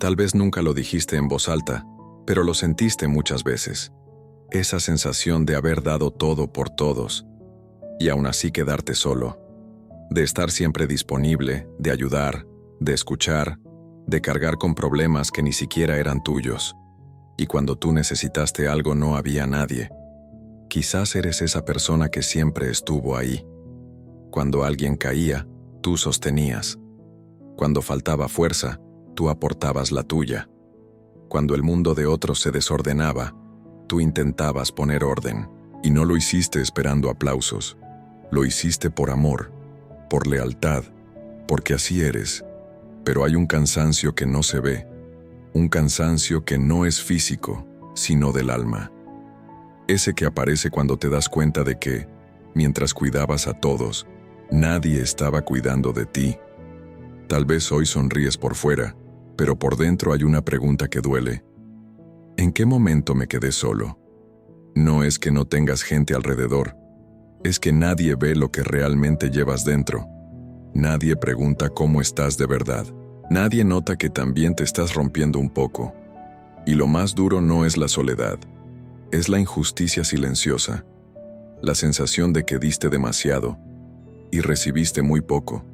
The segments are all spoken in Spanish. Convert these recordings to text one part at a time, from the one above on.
Tal vez nunca lo dijiste en voz alta, pero lo sentiste muchas veces. Esa sensación de haber dado todo por todos, y aún así quedarte solo. De estar siempre disponible, de ayudar, de escuchar, de cargar con problemas que ni siquiera eran tuyos. Y cuando tú necesitaste algo no había nadie. Quizás eres esa persona que siempre estuvo ahí. Cuando alguien caía, tú sostenías. Cuando faltaba fuerza, tú aportabas la tuya. Cuando el mundo de otros se desordenaba, tú intentabas poner orden. Y no lo hiciste esperando aplausos. Lo hiciste por amor, por lealtad, porque así eres. Pero hay un cansancio que no se ve. Un cansancio que no es físico, sino del alma. Ese que aparece cuando te das cuenta de que, mientras cuidabas a todos, nadie estaba cuidando de ti. Tal vez hoy sonríes por fuera, pero por dentro hay una pregunta que duele. ¿En qué momento me quedé solo? No es que no tengas gente alrededor, es que nadie ve lo que realmente llevas dentro. Nadie pregunta cómo estás de verdad. Nadie nota que también te estás rompiendo un poco. Y lo más duro no es la soledad, es la injusticia silenciosa, la sensación de que diste demasiado y recibiste muy poco,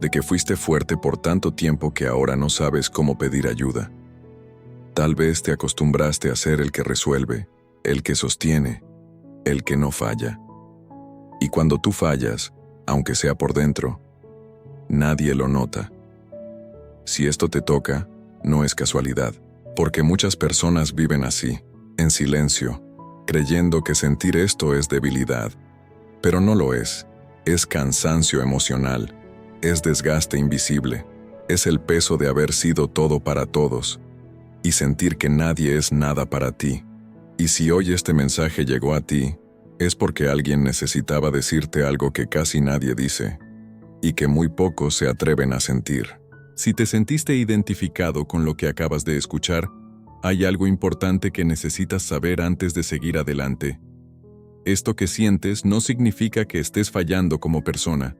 de que fuiste fuerte por tanto tiempo que ahora no sabes cómo pedir ayuda. Tal vez te acostumbraste a ser el que resuelve, el que sostiene, el que no falla. Y cuando tú fallas, aunque sea por dentro, nadie lo nota. Si esto te toca, no es casualidad, porque muchas personas viven así, en silencio, creyendo que sentir esto es debilidad. Pero no lo es cansancio emocional, es desgaste invisible, es el peso de haber sido todo para todos, y sentir que nadie es nada para ti. Y si hoy este mensaje llegó a ti, es porque alguien necesitaba decirte algo que casi nadie dice, y que muy pocos se atreven a sentir. Si te sentiste identificado con lo que acabas de escuchar, hay algo importante que necesitas saber antes de seguir adelante. Esto que sientes no significa que estés fallando como persona.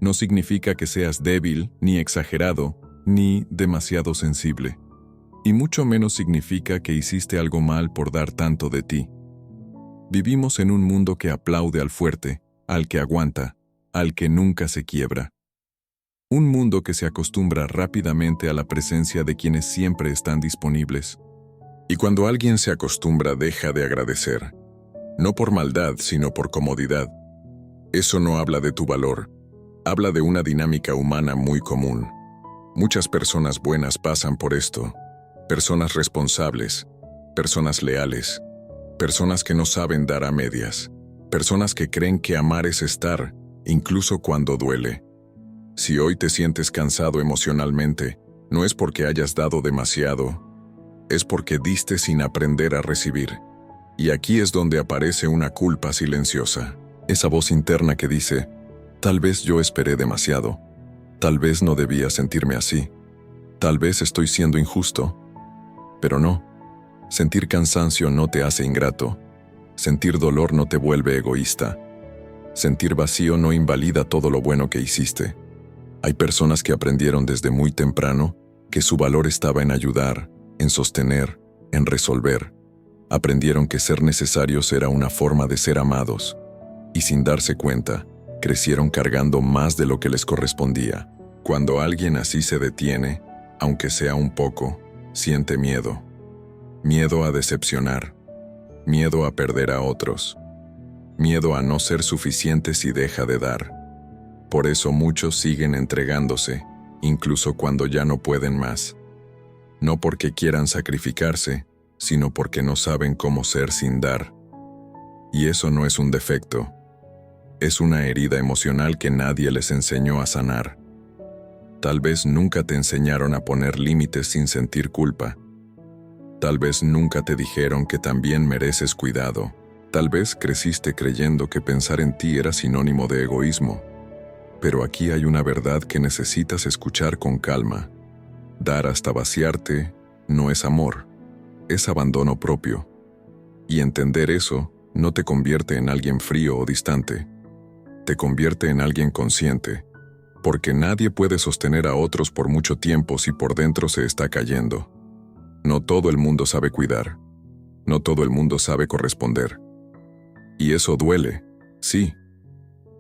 No significa que seas débil, ni exagerado, ni demasiado sensible. Y mucho menos significa que hiciste algo mal por dar tanto de ti. Vivimos en un mundo que aplaude al fuerte, al que aguanta, al que nunca se quiebra. Un mundo que se acostumbra rápidamente a la presencia de quienes siempre están disponibles. Y cuando alguien se acostumbra, deja de agradecer. No por maldad, sino por comodidad. Eso no habla de tu valor. Habla de una dinámica humana muy común. Muchas personas buenas pasan por esto. Personas responsables, personas leales, personas que no saben dar a medias, personas que creen que amar es estar, incluso cuando duele. Si hoy te sientes cansado emocionalmente, no es porque hayas dado demasiado, es porque diste sin aprender a recibir. Y aquí es donde aparece una culpa silenciosa, esa voz interna que dice, tal vez yo esperé demasiado, tal vez no debía sentirme así, tal vez estoy siendo injusto. Pero no, sentir cansancio no te hace ingrato, sentir dolor no te vuelve egoísta, sentir vacío no invalida todo lo bueno que hiciste. Hay personas que aprendieron desde muy temprano que su valor estaba en ayudar, en sostener, en resolver. Aprendieron que ser necesarios era una forma de ser amados, y sin darse cuenta, crecieron cargando más de lo que les correspondía. Cuando alguien así se detiene, aunque sea un poco, siente miedo. Miedo a decepcionar, miedo a perder a otros, miedo a no ser suficiente si deja de dar. Por eso muchos siguen entregándose, incluso cuando ya no pueden más. No porque quieran sacrificarse, sino porque no saben cómo ser sin dar. Y eso no es un defecto. Es una herida emocional que nadie les enseñó a sanar. Tal vez nunca te enseñaron a poner límites sin sentir culpa. Tal vez nunca te dijeron que también mereces cuidado. Tal vez creciste creyendo que pensar en ti era sinónimo de egoísmo. Pero aquí hay una verdad que necesitas escuchar con calma. Dar hasta vaciarte no es amor, es abandono propio. Y entender eso no te convierte en alguien frío o distante. Te convierte en alguien consciente, Porque nadie puede sostener a otros por mucho tiempo si por dentro se está cayendo. No todo el mundo sabe cuidar. No todo el mundo sabe corresponder. Y eso duele, sí.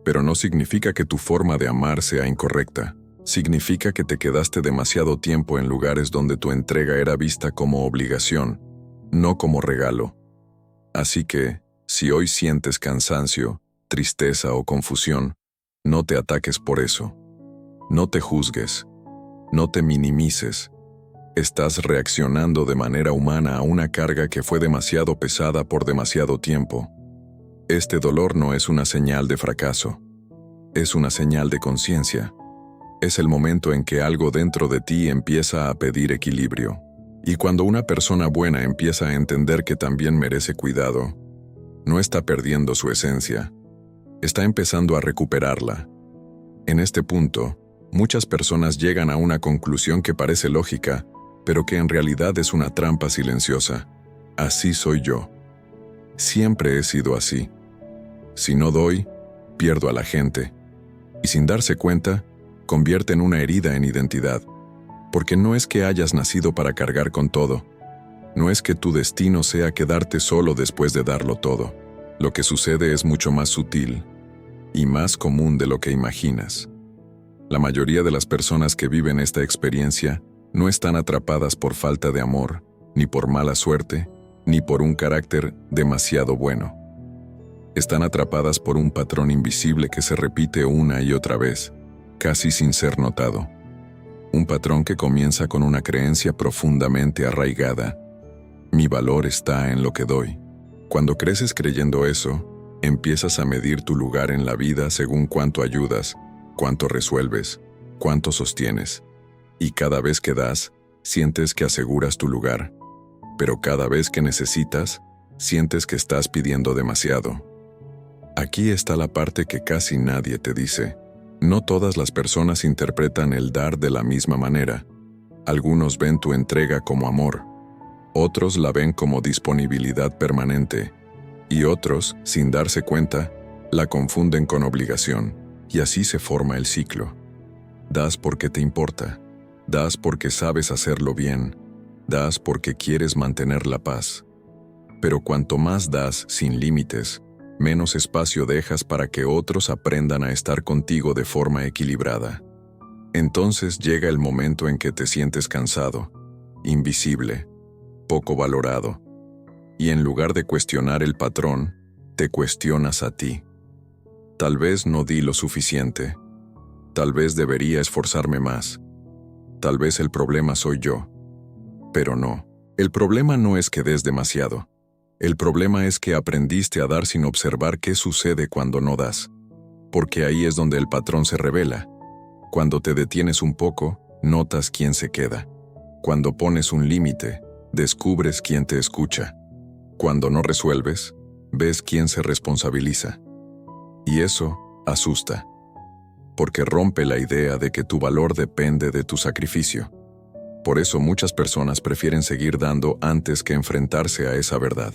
Pero no significa que tu forma de amar sea incorrecta. Significa que te quedaste demasiado tiempo en lugares donde tu entrega era vista como obligación, no como regalo. Así que, si hoy sientes cansancio, tristeza o confusión, no te ataques por eso. No te juzgues. No te minimices. Estás reaccionando de manera humana a una carga que fue demasiado pesada por demasiado tiempo. Este dolor no es una señal de fracaso. Es una señal de conciencia. Es el momento en que algo dentro de ti empieza a pedir equilibrio. Y cuando una persona buena empieza a entender que también merece cuidado, no está perdiendo su esencia. Está empezando a recuperarla. En este punto, muchas personas llegan a una conclusión que parece lógica, pero que en realidad es una trampa silenciosa. Así soy yo. Siempre he sido así. Si no doy, pierdo a la gente. Y sin darse cuenta, convierten una herida en identidad. Porque no es que hayas nacido para cargar con todo. No es que tu destino sea quedarte solo después de darlo todo. Lo que sucede es mucho más sutil y más común de lo que imaginas. La mayoría de las personas que viven esta experiencia no están atrapadas por falta de amor, ni por mala suerte, ni por un carácter demasiado bueno. Están atrapadas por un patrón invisible que se repite una y otra vez, casi sin ser notado. Un patrón que comienza con una creencia profundamente arraigada. Mi valor está en lo que doy. Cuando creces creyendo eso, empiezas a medir tu lugar en la vida según cuánto ayudas, cuánto resuelves, cuánto sostienes. Y cada vez que das, sientes que aseguras tu lugar. Pero cada vez que necesitas, sientes que estás pidiendo demasiado. Aquí está la parte que casi nadie te dice. No todas las personas interpretan el dar de la misma manera. Algunos ven tu entrega como amor. Otros la ven como disponibilidad permanente. Y otros, sin darse cuenta, la confunden con obligación. Y así se forma el ciclo. Das porque te importa. Das porque sabes hacerlo bien. Das porque quieres mantener la paz. Pero cuanto más das sin límites, menos espacio dejas para que otros aprendan a estar contigo de forma equilibrada. Entonces llega el momento en que te sientes cansado, invisible, poco valorado, y en lugar de cuestionar el patrón, te cuestionas a ti. Tal vez no di lo suficiente. Tal vez debería esforzarme más. Tal vez el problema soy yo. Pero no, el problema no es que des demasiado. El problema es que aprendiste a dar sin observar qué sucede cuando no das. Porque ahí es donde el patrón se revela. Cuando te detienes un poco, notas quién se queda. Cuando pones un límite, descubres quién te escucha. Cuando no resuelves, ves quién se responsabiliza. Y eso asusta. Porque rompe la idea de que tu valor depende de tu sacrificio. Por eso muchas personas prefieren seguir dando antes que enfrentarse a esa verdad.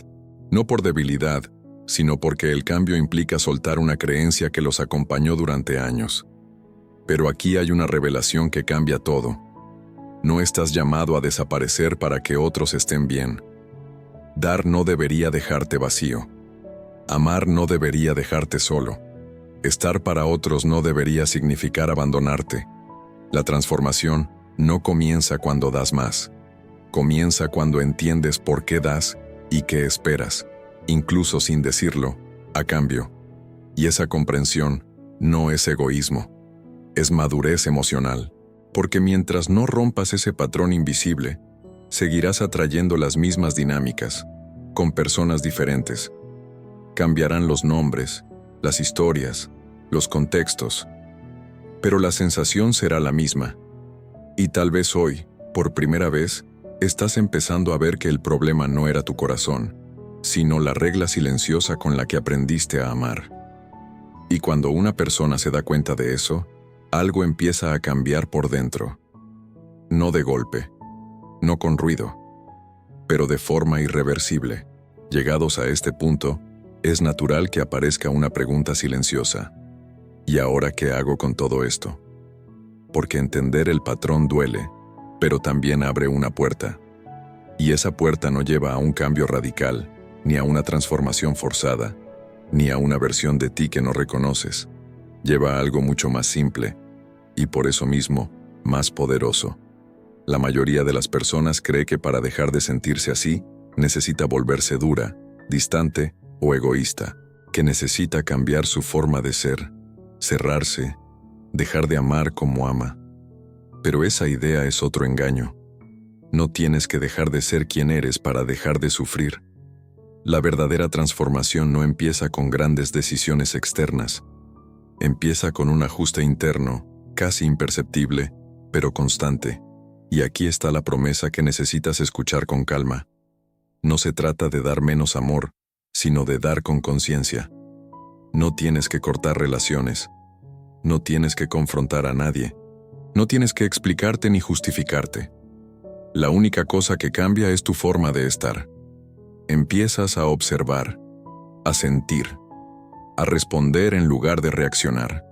No por debilidad, sino porque el cambio implica soltar una creencia que los acompañó durante años. Pero aquí hay una revelación que cambia todo. No estás llamado a desaparecer para que otros estén bien. Dar no debería dejarte vacío. Amar no debería dejarte solo. Estar para otros no debería significar abandonarte. La transformación no comienza cuando das más. Comienza cuando entiendes por qué das y qué esperas, incluso sin decirlo, a cambio. Y esa comprensión no es egoísmo, es madurez emocional. Porque mientras no rompas ese patrón invisible, seguirás atrayendo las mismas dinámicas, con personas diferentes. Cambiarán los nombres, las historias, los contextos, pero la sensación será la misma. Y tal vez hoy, por primera vez, estás empezando a ver que el problema no era tu corazón, sino la regla silenciosa con la que aprendiste a amar. Y cuando una persona se da cuenta de eso, algo empieza a cambiar por dentro. No de golpe, no con ruido, pero de forma irreversible. Llegados a este punto, es natural que aparezca una pregunta silenciosa. ¿Y ahora qué hago con todo esto? porque entender el patrón duele, pero también abre una puerta. Y esa puerta no lleva a un cambio radical, ni a una transformación forzada, ni a una versión de ti que no reconoces. Lleva a algo mucho más simple, y por eso mismo, más poderoso. La mayoría de las personas cree que para dejar de sentirse así, necesita volverse dura, distante o egoísta, que necesita cambiar su forma de ser, cerrarse, dejar de amar como ama. Pero esa idea es otro engaño. No tienes que dejar de ser quien eres para dejar de sufrir. La verdadera transformación no empieza con grandes decisiones externas. Empieza con un ajuste interno, casi imperceptible, pero constante. Y aquí está la promesa que necesitas escuchar con calma. No se trata de dar menos amor, sino de dar con conciencia. No tienes que cortar relaciones. No tienes que confrontar a nadie. No tienes que explicarte ni justificarte. La única cosa que cambia es tu forma de estar. Empiezas a observar, a sentir, a responder en lugar de reaccionar.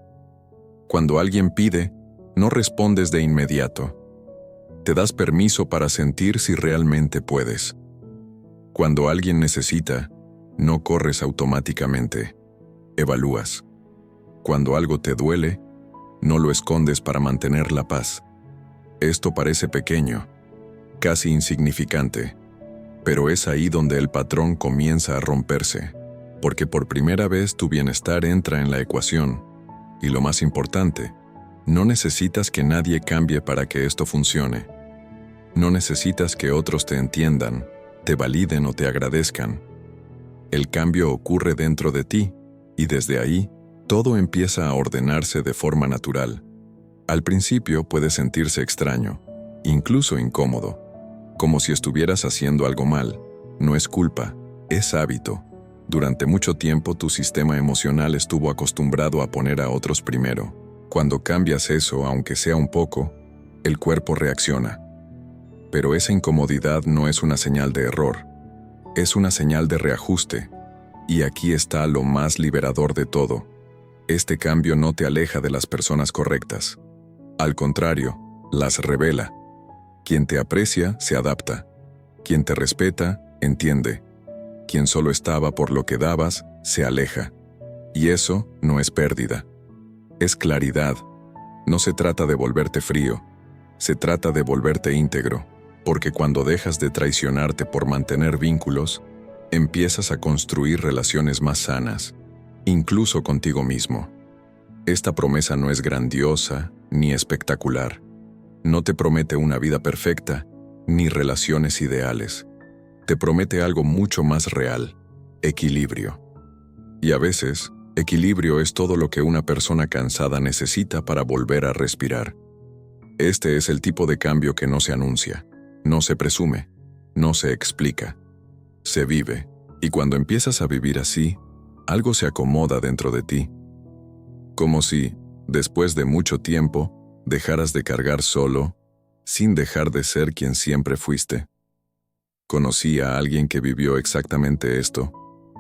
Cuando alguien pide, no respondes de inmediato. Te das permiso para sentir si realmente puedes. Cuando alguien necesita, no corres automáticamente. Evalúas. Cuando algo te duele, no lo escondes para mantener la paz. Esto parece pequeño, casi insignificante, pero es ahí donde el patrón comienza a romperse, porque por primera vez tu bienestar entra en la ecuación. Y lo más importante, no necesitas que nadie cambie para que esto funcione. No necesitas que otros te entiendan, te validen o te agradezcan. El cambio ocurre dentro de ti, y desde ahí, todo empieza a ordenarse de forma natural. Al principio puede sentirse extraño, incluso incómodo, como si estuvieras haciendo algo mal. No es culpa, es hábito. Durante mucho tiempo tu sistema emocional estuvo acostumbrado a poner a otros primero. Cuando cambias eso, aunque sea un poco, el cuerpo reacciona. Pero esa incomodidad no es una señal de error, es una señal de reajuste. Y aquí está lo más liberador de todo. Este cambio no te aleja de las personas correctas. Al contrario, las revela. Quien te aprecia, se adapta. Quien te respeta, entiende. Quien solo estaba por lo que dabas, se aleja. Y eso no es pérdida. Es claridad. No se trata de volverte frío. Se trata de volverte íntegro. Porque cuando dejas de traicionarte por mantener vínculos, empiezas a construir relaciones más sanas, incluso contigo mismo. Esta promesa no es grandiosa ni espectacular. No te promete una vida perfecta, ni relaciones ideales. Te promete algo mucho más real: equilibrio. Y a veces, equilibrio es todo lo que una persona cansada necesita para volver a respirar. Este es el tipo de cambio que no se anuncia, no se presume, no se explica. Se vive, y cuando empiezas a vivir así, algo se acomoda dentro de ti. Como si, después de mucho tiempo, dejaras de cargar solo, sin dejar de ser quien siempre fuiste. Conocí a alguien que vivió exactamente esto,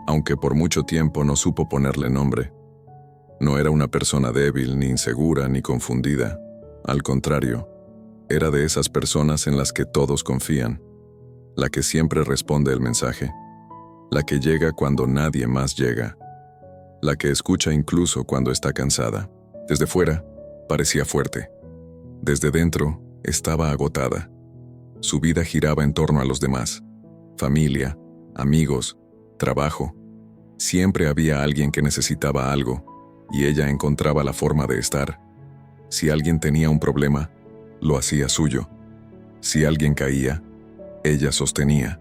aunque por mucho tiempo no supo ponerle nombre. No era una persona débil, ni insegura, ni confundida. Al contrario, era de esas personas en las que todos confían. La que siempre responde el mensaje. La que llega cuando nadie más llega. La que escucha incluso cuando está cansada. Desde fuera, parecía fuerte. Desde dentro, estaba agotada. Su vida giraba en torno a los demás. Familia, amigos, trabajo. Siempre había alguien que necesitaba algo, y ella encontraba la forma de estar. Si alguien tenía un problema, lo hacía suyo. Si alguien caía, ella sostenía.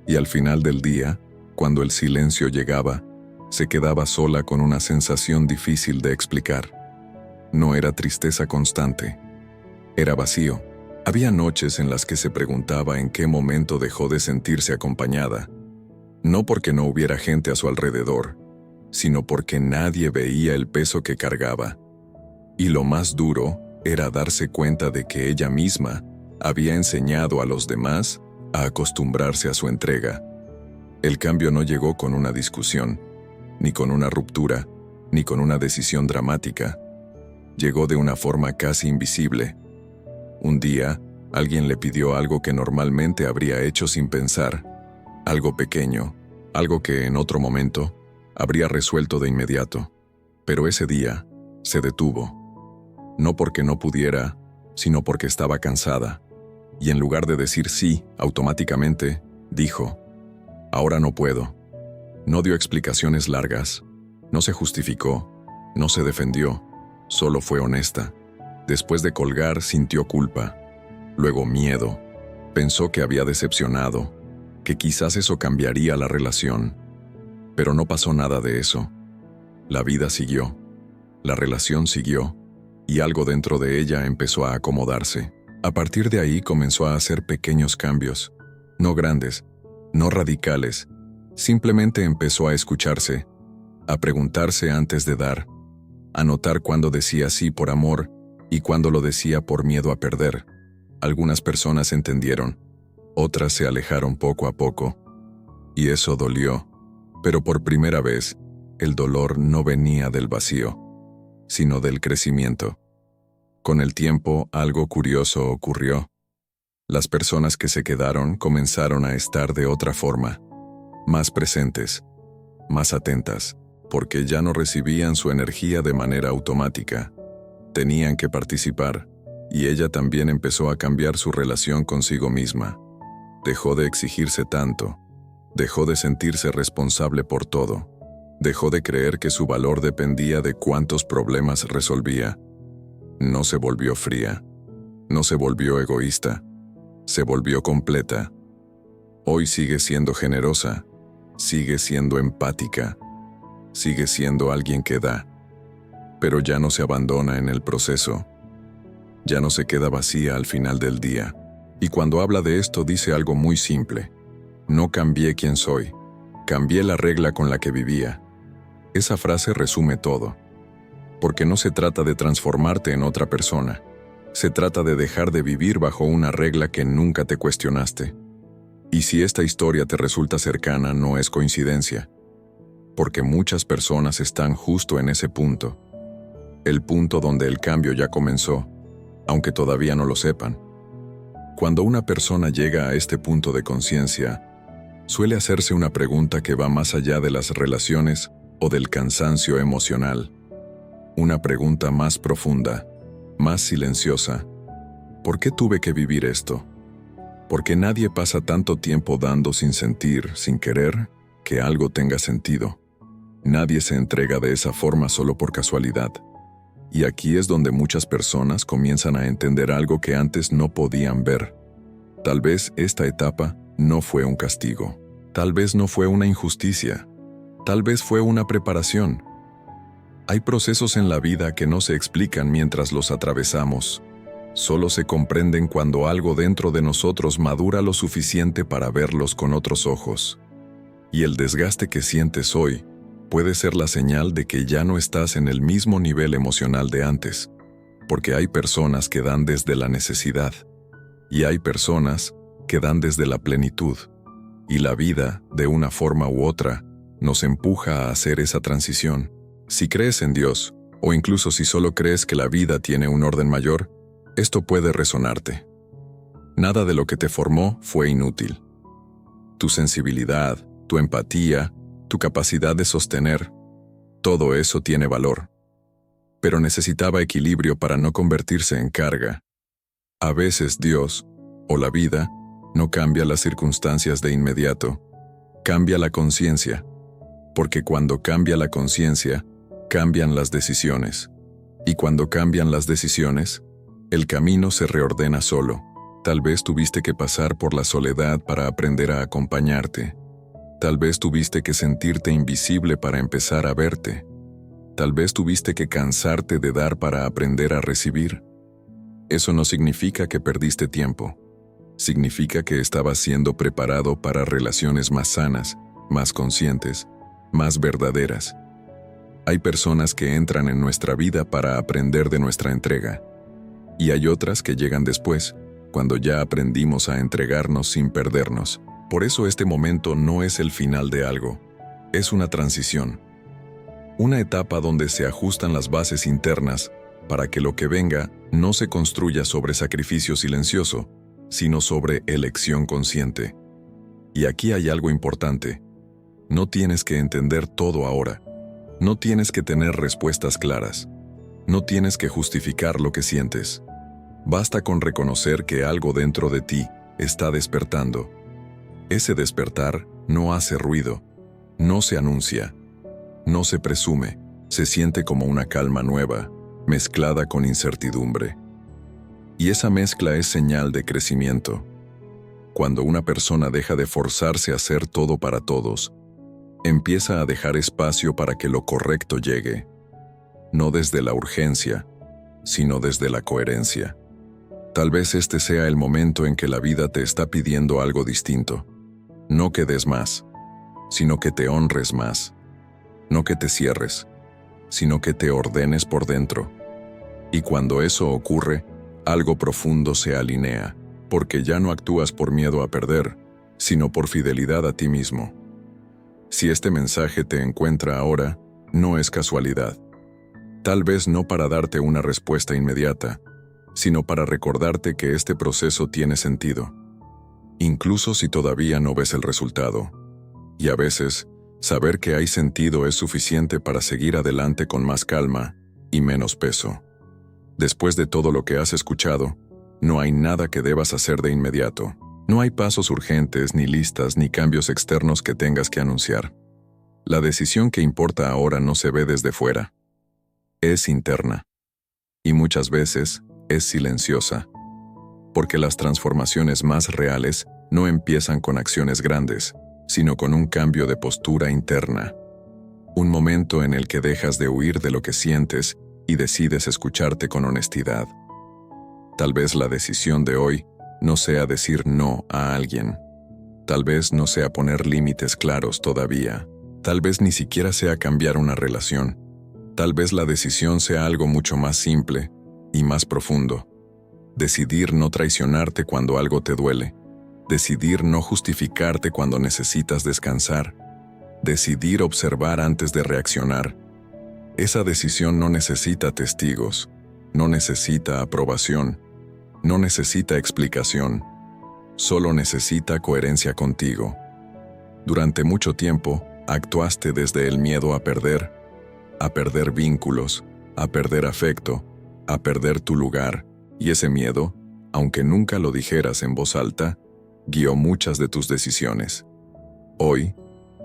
Y al final del día, cuando el silencio llegaba, se quedaba sola con una sensación difícil de explicar. No era tristeza constante. Era vacío. Había noches en las que se preguntaba en qué momento dejó de sentirse acompañada. No porque no hubiera gente a su alrededor, sino porque nadie veía el peso que cargaba. Y lo más duro era darse cuenta de que ella misma había enseñado a los demás a acostumbrarse a su entrega. El cambio no llegó con una discusión, ni con una ruptura, ni con una decisión dramática. llegó de una forma casi invisible. Un día, alguien le pidió algo que normalmente habría hecho sin pensar, algo pequeño, algo que en otro momento habría resuelto de inmediato. Pero ese día se detuvo, no porque no pudiera, sino porque estaba cansada, y en lugar de decir sí automáticamente, dijo, ahora no puedo. No dio explicaciones largas, no se justificó, no se defendió, solo fue honesta. Después de colgar, sintió culpa, luego miedo, pensó que había decepcionado, que quizás eso cambiaría la relación. Pero no pasó nada de eso. La vida siguió, la relación siguió, y algo dentro de ella empezó a acomodarse. A partir de ahí comenzó a hacer pequeños cambios, no grandes, no radicales, simplemente empezó a escucharse, a preguntarse antes de dar, a notar cuándo decía sí por amor y cuándo lo decía por miedo a perder. Algunas personas entendieron, otras se alejaron poco a poco, y eso dolió, pero por primera vez, el dolor no venía del vacío, sino del crecimiento. Con el tiempo, algo curioso ocurrió. Las personas que se quedaron comenzaron a estar de otra forma, más presentes, más atentas, porque ya no recibían su energía de manera automática. Tenían que participar, y ella también empezó a cambiar su relación consigo misma. Dejó de exigirse tanto, dejó de sentirse responsable por todo, dejó de creer que su valor dependía de cuántos problemas resolvía. No se volvió fría, no se volvió egoísta, se volvió completa. Hoy sigue siendo generosa, sigue siendo empática, sigue siendo alguien que da, pero ya no se abandona en el proceso, ya no se queda vacía al final del día. Y cuando habla de esto dice algo muy simple: no cambié quién soy, cambié la regla con la que vivía. Esa frase resume todo, porque no se trata de transformarte en otra persona, se trata de dejar de vivir bajo una regla que nunca te cuestionaste. Y si esta historia te resulta cercana, no es coincidencia, porque muchas personas están justo en ese punto, el punto donde el cambio ya comenzó, aunque todavía no lo sepan. Cuando una persona llega a este punto de conciencia, suele hacerse una pregunta que va más allá de las relaciones o del cansancio emocional. Una pregunta más profunda, más silenciosa. ¿Por qué tuve que vivir esto? ¿Por qué nadie pasa tanto tiempo dando sin sentir, sin querer, que algo tenga sentido? Nadie se entrega de esa forma solo por casualidad. Y aquí es donde muchas personas comienzan a entender algo que antes no podían ver. Tal vez esta etapa no fue un castigo. Tal vez no fue una injusticia. Tal vez fue una preparación. Hay procesos en la vida que no se explican mientras los atravesamos. Solo se comprenden cuando algo dentro de nosotros madura lo suficiente para verlos con otros ojos. Y el desgaste que sientes hoy puede ser la señal de que ya no estás en el mismo nivel emocional de antes, porque hay personas que dan desde la necesidad, y hay personas que dan desde la plenitud, y la vida, de una forma u otra, nos empuja a hacer esa transición. Si crees en Dios, o incluso si solo crees que la vida tiene un orden mayor, esto puede resonarte. Nada de lo que te formó fue inútil. Tu sensibilidad, tu empatía, tu capacidad de sostener, todo eso tiene valor. Pero necesitaba equilibrio para no convertirse en carga. A veces Dios, o la vida, no cambia las circunstancias de inmediato, cambia la conciencia, porque cuando cambia la conciencia, cambian las decisiones. Y cuando cambian las decisiones, el camino se reordena solo. Tal vez tuviste que pasar por la soledad para aprender a acompañarte. Tal vez tuviste que sentirte invisible para empezar a verte. Tal vez tuviste que cansarte de dar para aprender a recibir. Eso no significa que perdiste tiempo. Significa que estabas siendo preparado para relaciones más sanas, más conscientes, más verdaderas. Hay personas que entran en nuestra vida para aprender de nuestra entrega. Y hay otras que llegan después, cuando ya aprendimos a entregarnos sin perdernos. Por eso este momento no es el final de algo, es una transición. Una etapa donde se ajustan las bases internas para que lo que venga no se construya sobre sacrificio silencioso, sino sobre elección consciente. Y aquí hay algo importante. No tienes que entender todo ahora. No tienes que tener respuestas claras. No tienes que justificar lo que sientes. Basta con reconocer que algo dentro de ti está despertando. Ese despertar no hace ruido, no se anuncia, no se presume, se siente como una calma nueva, mezclada con incertidumbre. Y esa mezcla es señal de crecimiento. Cuando una persona deja de forzarse a hacer todo para todos, empieza a dejar espacio para que lo correcto llegue, no desde la urgencia, sino desde la coherencia. Tal vez este sea el momento en que la vida te está pidiendo algo distinto. No que des más, sino que te honres más. No que te cierres, sino que te ordenes por dentro. Y cuando eso ocurre, algo profundo se alinea, porque ya no actúas por miedo a perder, sino por fidelidad a ti mismo. Si este mensaje te encuentra ahora, no es casualidad. Tal vez no para darte una respuesta inmediata, sino para recordarte que este proceso tiene sentido, incluso si todavía no ves el resultado. Y a veces, saber que hay sentido es suficiente para seguir adelante con más calma y menos peso. Después de todo lo que has escuchado, no hay nada que debas hacer de inmediato. No hay pasos urgentes, ni listas, ni cambios externos que tengas que anunciar. La decisión que importa ahora no se ve desde fuera. Es interna. Y muchas veces es silenciosa. Porque las transformaciones más reales no empiezan con acciones grandes, sino con un cambio de postura interna. Un momento en el que dejas de huir de lo que sientes y decides escucharte con honestidad. Tal vez la decisión de hoy no sea decir no a alguien. Tal vez no sea poner límites claros todavía. Tal vez ni siquiera sea cambiar una relación. Tal vez la decisión sea algo mucho más simple y más profundo. Decidir no traicionarte cuando algo te duele. Decidir no justificarte cuando necesitas descansar. Decidir observar antes de reaccionar. Esa decisión no necesita testigos, no necesita aprobación, no necesita explicación, solo necesita coherencia contigo. Durante mucho tiempo, actuaste desde el miedo a perder vínculos, a perder afecto, a perder tu lugar, y ese miedo, aunque nunca lo dijeras en voz alta, guió muchas de tus decisiones. Hoy,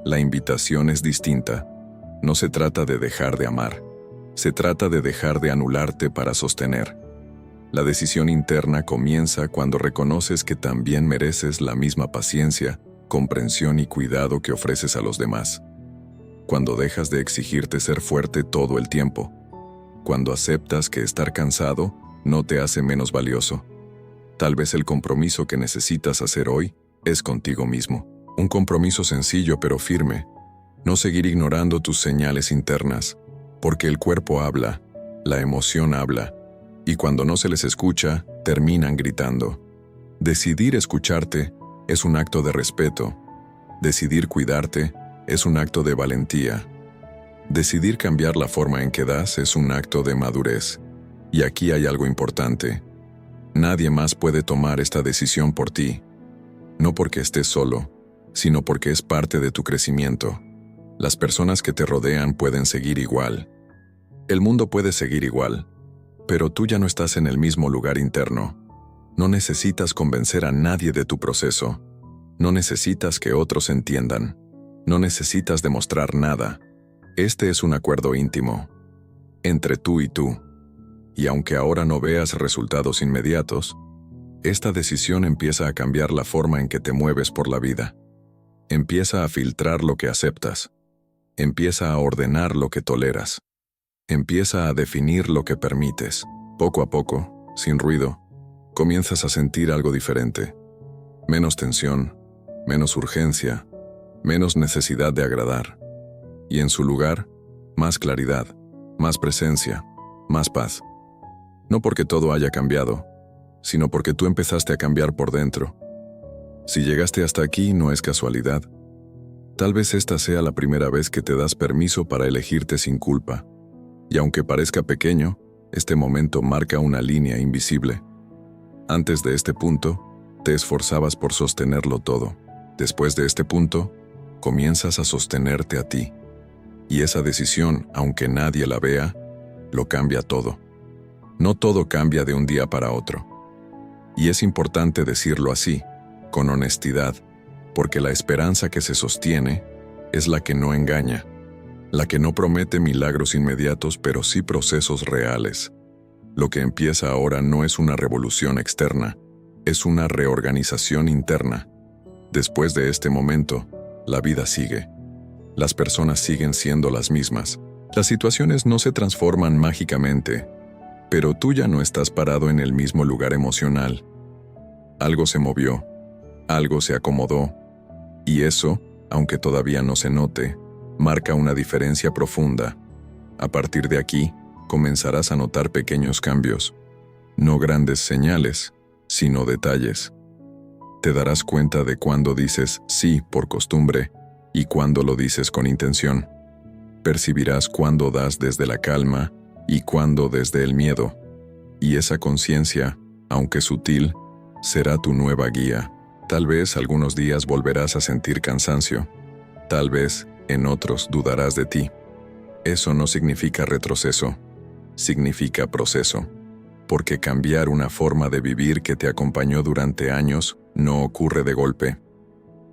la invitación es distinta. No se trata de dejar de amar, se trata de dejar de anularte para sostener. La decisión interna comienza cuando reconoces que también mereces la misma paciencia, comprensión y cuidado que ofreces a los demás. Cuando dejas de exigirte ser fuerte todo el tiempo. Cuando aceptas que estar cansado no te hace menos valioso. Tal vez el compromiso que necesitas hacer hoy es contigo mismo. Un compromiso sencillo pero firme. No seguir ignorando tus señales internas, porque el cuerpo habla, la emoción habla, y cuando no se les escucha, terminan gritando. Decidir escucharte es un acto de respeto. Decidir cuidarte es un acto de valentía. Decidir cambiar la forma en que das es un acto de madurez. Y aquí hay algo importante. Nadie más puede tomar esta decisión por ti. No porque estés solo, sino porque es parte de tu crecimiento. Las personas que te rodean pueden seguir igual. El mundo puede seguir igual, pero tú ya no estás en el mismo lugar interno. No necesitas convencer a nadie de tu proceso. No necesitas que otros entiendan. No necesitas demostrar nada. Este es un acuerdo íntimo, entre tú y tú. Y aunque ahora no veas resultados inmediatos, esta decisión empieza a cambiar la forma en que te mueves por la vida. Empieza a filtrar lo que aceptas. Empieza a ordenar lo que toleras. Empieza a definir lo que permites. Poco a poco, sin ruido, comienzas a sentir algo diferente. Menos tensión, menos urgencia, menos necesidad de agradar. Y en su lugar, más claridad, más presencia, más paz. No porque todo haya cambiado, sino porque tú empezaste a cambiar por dentro. Si llegaste hasta aquí, no es casualidad. Tal vez esta sea la primera vez que te das permiso para elegirte sin culpa. Y aunque parezca pequeño, Este momento marca una línea invisible. Antes de este punto, te esforzabas por sostenerlo todo. Después de este punto, comienzas a sostenerte a ti. Y esa decisión, aunque nadie la vea, lo cambia todo. No todo cambia de un día para otro. Y es importante decirlo así, con honestidad, porque la esperanza que se sostiene es la que no engaña, la que no promete milagros inmediatos, pero sí procesos reales. Lo que empieza ahora no es una revolución externa, es una reorganización interna. Después de este momento, la vida sigue. Las personas siguen siendo las mismas. Las situaciones no se transforman mágicamente, pero tú ya no estás parado en el mismo lugar emocional. Algo se movió, algo se acomodó, y eso, aunque todavía no se note, marca una diferencia profunda. A partir de aquí, comenzarás a notar pequeños cambios, no grandes señales, sino detalles. Te darás cuenta de cuándo dices sí por costumbre y cuándo lo dices con intención. Percibirás cuándo das desde la calma y cuándo desde el miedo. Y esa conciencia, aunque sutil, será tu nueva guía. Tal vez algunos días volverás a sentir cansancio. Tal vez, en otros, dudarás de ti. Eso no significa retroceso. Significa proceso. Porque cambiar una forma de vivir que te acompañó durante años no ocurre de golpe.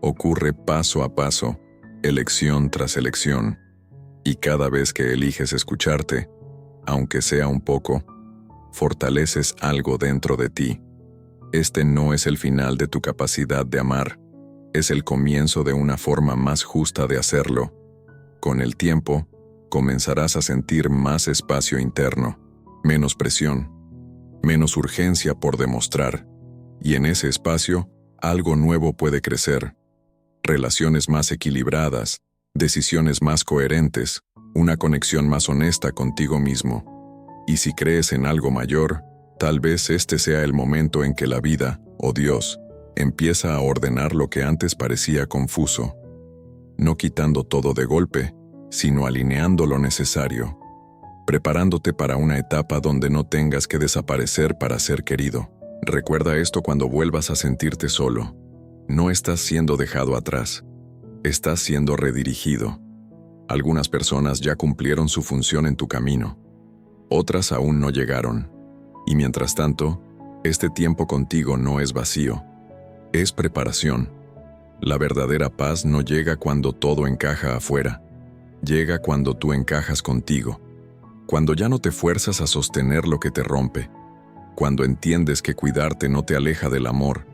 Ocurre paso a paso, elección tras elección. Y cada vez que eliges escucharte, aunque sea un poco, fortaleces algo dentro de ti. Este no es el final de tu capacidad de amar, es el comienzo de una forma más justa de hacerlo. Con el tiempo, comenzarás a sentir más espacio interno, menos presión, menos urgencia por demostrar, y en ese espacio, algo nuevo puede crecer. Relaciones más equilibradas, decisiones más coherentes, una conexión más honesta contigo mismo. Y si crees en algo mayor, tal vez este sea el momento en que la vida, o Dios, empieza a ordenar lo que antes parecía confuso. No quitando todo de golpe, sino alineando lo necesario. Preparándote para una etapa donde no tengas que desaparecer para ser querido. Recuerda esto cuando vuelvas a sentirte solo. No estás siendo dejado atrás. Estás siendo redirigido. Algunas personas ya cumplieron su función en tu camino. Otras aún no llegaron. Y mientras tanto, este tiempo contigo no es vacío. Es preparación. La verdadera paz no llega cuando todo encaja afuera. Llega cuando tú encajas contigo. Cuando ya no te fuerzas a sostener lo que te rompe. Cuando entiendes que cuidarte no te aleja del amor,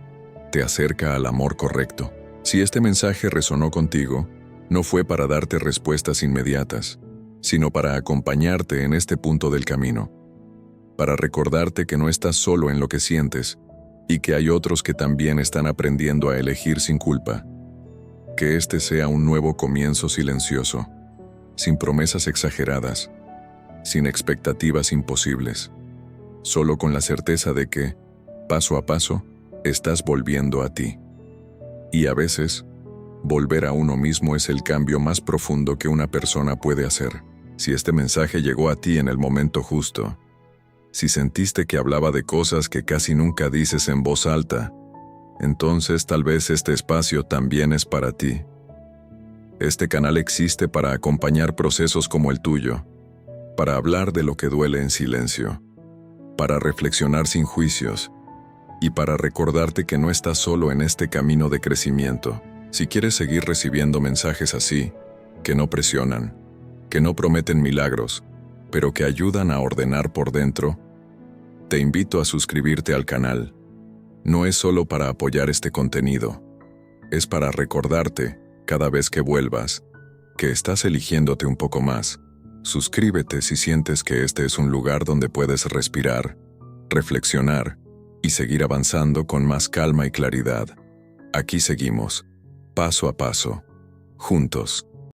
te acerca al amor correcto. Si este mensaje resonó contigo, no fue para darte respuestas inmediatas, sino para acompañarte en este punto del camino. Para recordarte que no estás solo en lo que sientes y que hay otros que también están aprendiendo a elegir sin culpa. Que este sea un nuevo comienzo silencioso, sin promesas exageradas, sin expectativas imposibles, solo con la certeza de que, paso a paso, estás volviendo a ti. Y a veces, volver a uno mismo es el cambio más profundo que una persona puede hacer. Si este mensaje llegó a ti en el momento justo, si sentiste que hablaba de cosas que casi nunca dices en voz alta, entonces tal vez este espacio también es para ti. Este canal existe para acompañar procesos como el tuyo, para hablar de lo que duele en silencio, para reflexionar sin juicios y para recordarte que no estás solo en este camino de crecimiento. Si quieres seguir recibiendo mensajes así, que no presionan, que no prometen milagros, pero que ayudan a ordenar por dentro, te invito a suscribirte al canal. No es solo para apoyar este contenido, es para recordarte, cada vez que vuelvas, que estás eligiéndote un poco más. Suscríbete si sientes que este es un lugar donde puedes respirar, reflexionar y seguir avanzando con más calma y claridad. Aquí seguimos, paso a paso, juntos.